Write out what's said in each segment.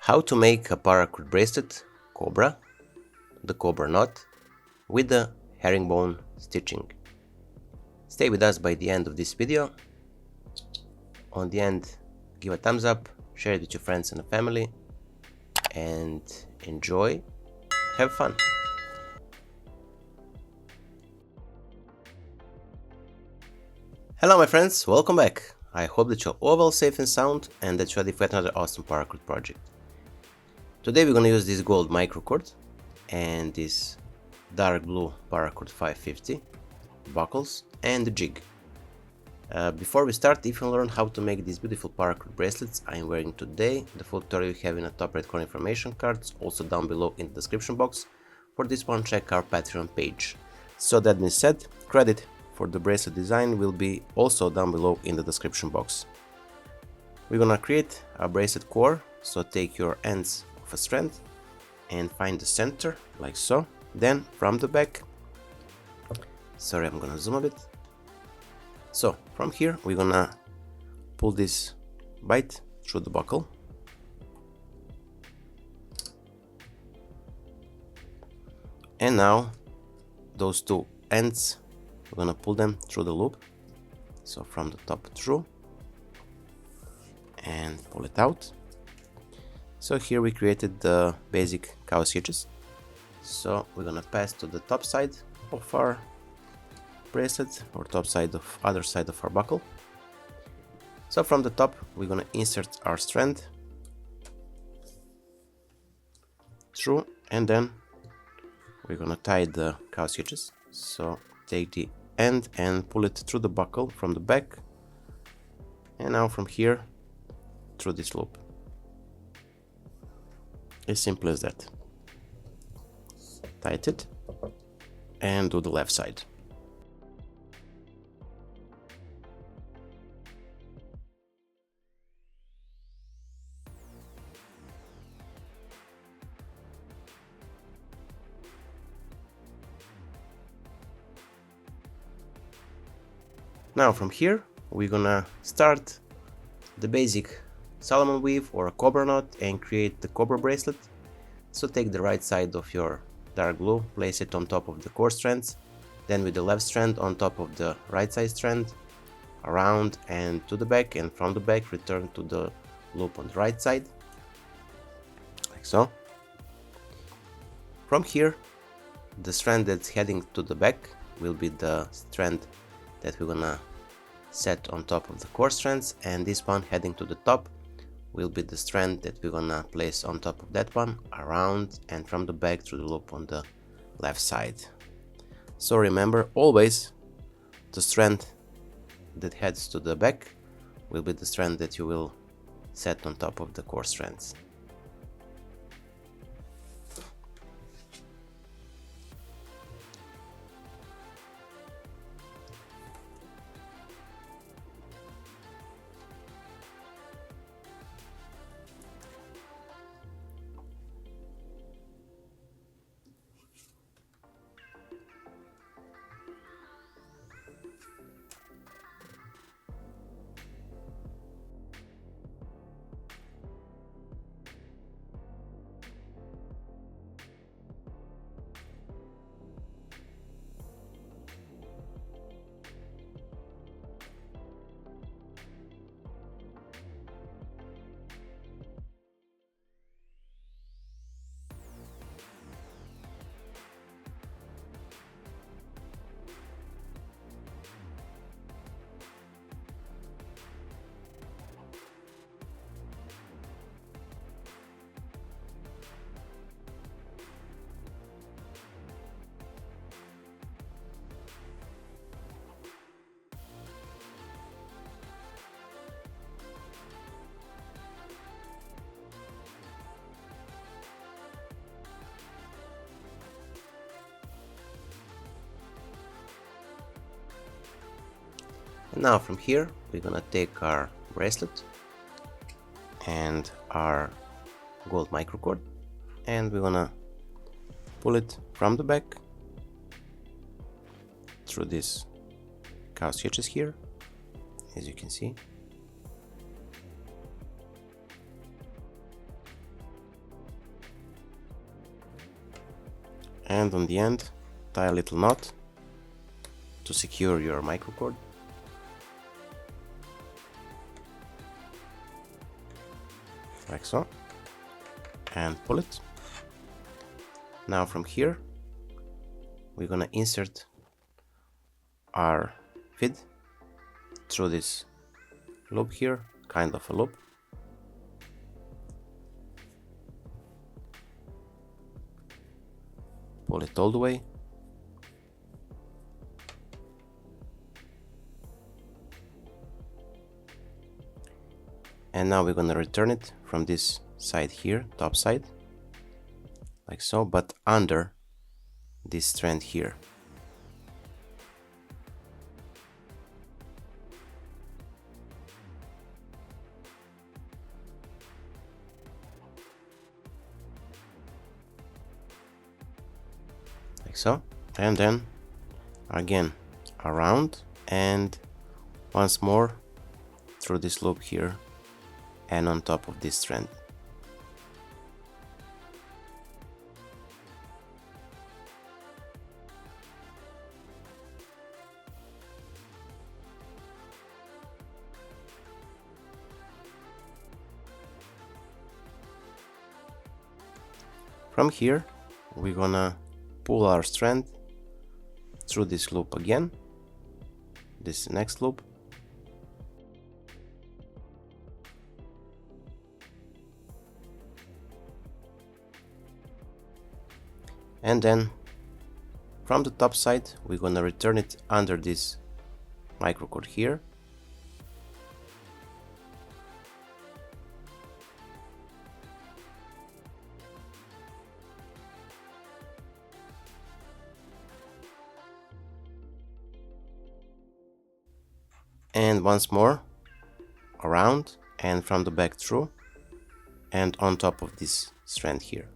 How to make a Paracord Bracelet Cobra, the Cobra Knot, with the herringbone stitching. Stay with us by the end of this video. On the end, give a thumbs up, share it with your friends and family, and enjoy, have fun. Hello my friends, welcome back. I hope that you're all well, safe and sound, and that you're ready for another awesome Paracord project. Today we're gonna use this gold Microcord and this dark blue Paracord 550 buckles and the jig. Before we start, if you want to learn how to make these beautiful Paracord bracelets I am wearing today, the full tutorial you have in the top right corner information cards, also down below in the description box. For this one, check our Patreon page. So that being said, credit for the bracelet design will be also down below in the description box. We're gonna create a bracelet core, so take your ends of a strand and find the center like so. Then from the back, sorry, I'm gonna zoom a bit. So from here we're gonna pull this bite through the buckle, and now those two ends we're gonna pull them through the loop, so from the top through and pull it out. So here we created the basic cow stitches, so we're gonna pass to the top side of our bracelet or top side of other side of our buckle. So from the top we're gonna insert our strand through, and then we're gonna tie the cow stitches. So take the end and pull it through the buckle from the back, and now from here through this loop. As simple as that. Tighten it and do the left side. Now from here we're gonna start the basic Solomon weave or a cobra knot and create the cobra bracelet. So take the right side of your dark blue, place it on top of the core strands, then with the left strand on top of the right side strand, around and to the back, and from the back return to the loop on the right side, like so. From here the strand that's heading to the back will be the strand that we're gonna set on top of the core strands, and this one heading to the top will be the strand that we're gonna place on top of that one, around and from the back through the loop on the left side. So remember, always the strand that heads to the back will be the strand that you will set on top of the core strands. And now from here we're gonna take our bracelet and our gold Microcord, and we're gonna pull it from the back through these cow stitches here, as you can see. and on the end tie a little knot to secure your microcord. Like so, and pull it. Now from here we're gonna insert our feed through this loop here, kind of a loop. Pull it all the way. And now we're gonna return it from this side here, top side, like so, but under this strand here. Like so, and then again around and once more through this loop here and on top of this strand. From here we're gonna pull our strand through this loop again, this next loop, and then from the top side we're gonna return it under this microcord here. And once more around and from the back through and on top of this strand here.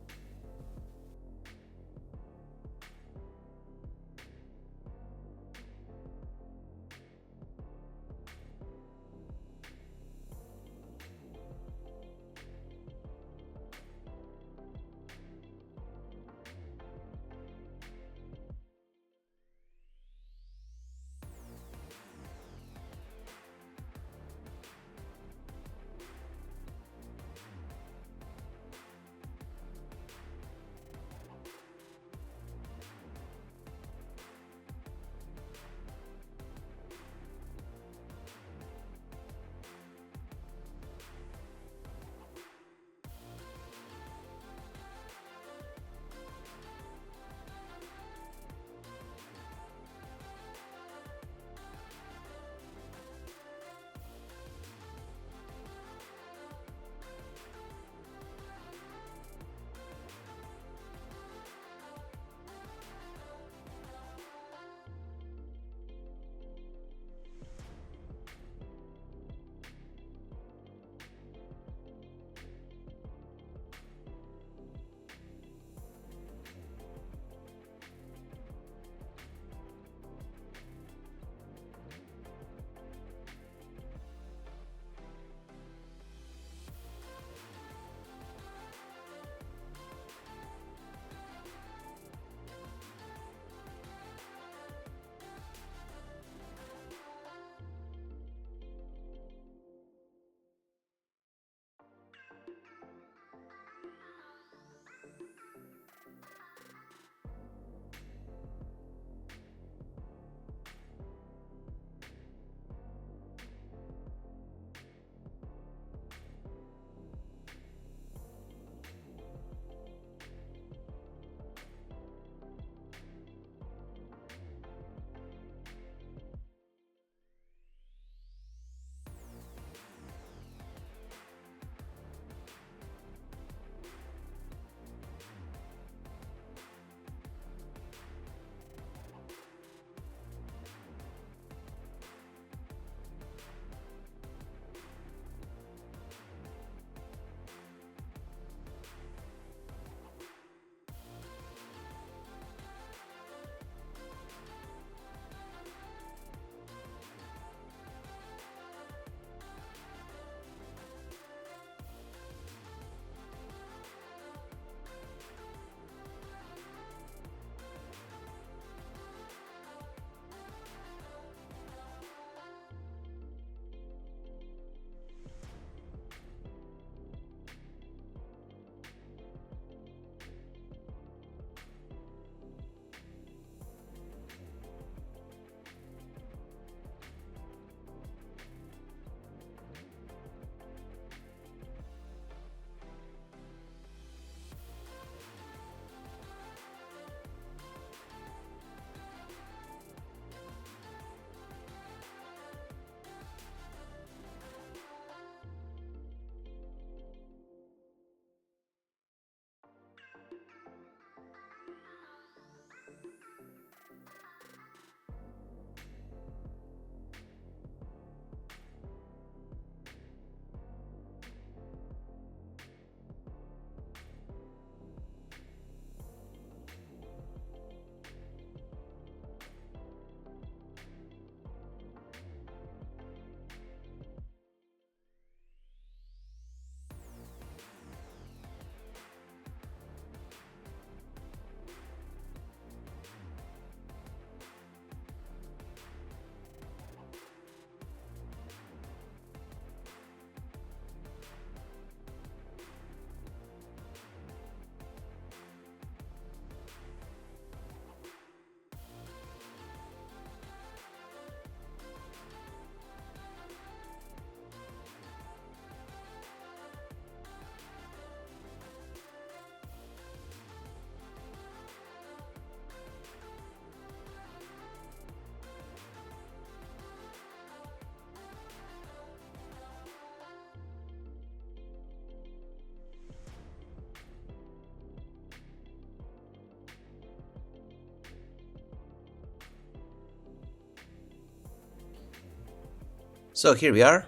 So here we are.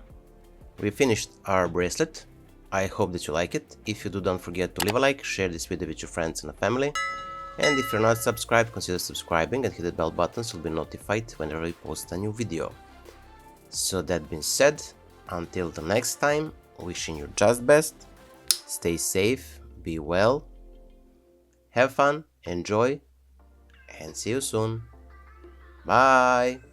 We finished our bracelet. I hope that you like it. If you do, don't forget to leave a like, share this video with your friends and family. And if you're not subscribed, consider subscribing and hit the bell button so you'll be notified whenever we post a new video. So that being said, until the next time, wishing you just best. Stay safe, be well, have fun, enjoy, and see you soon. Bye!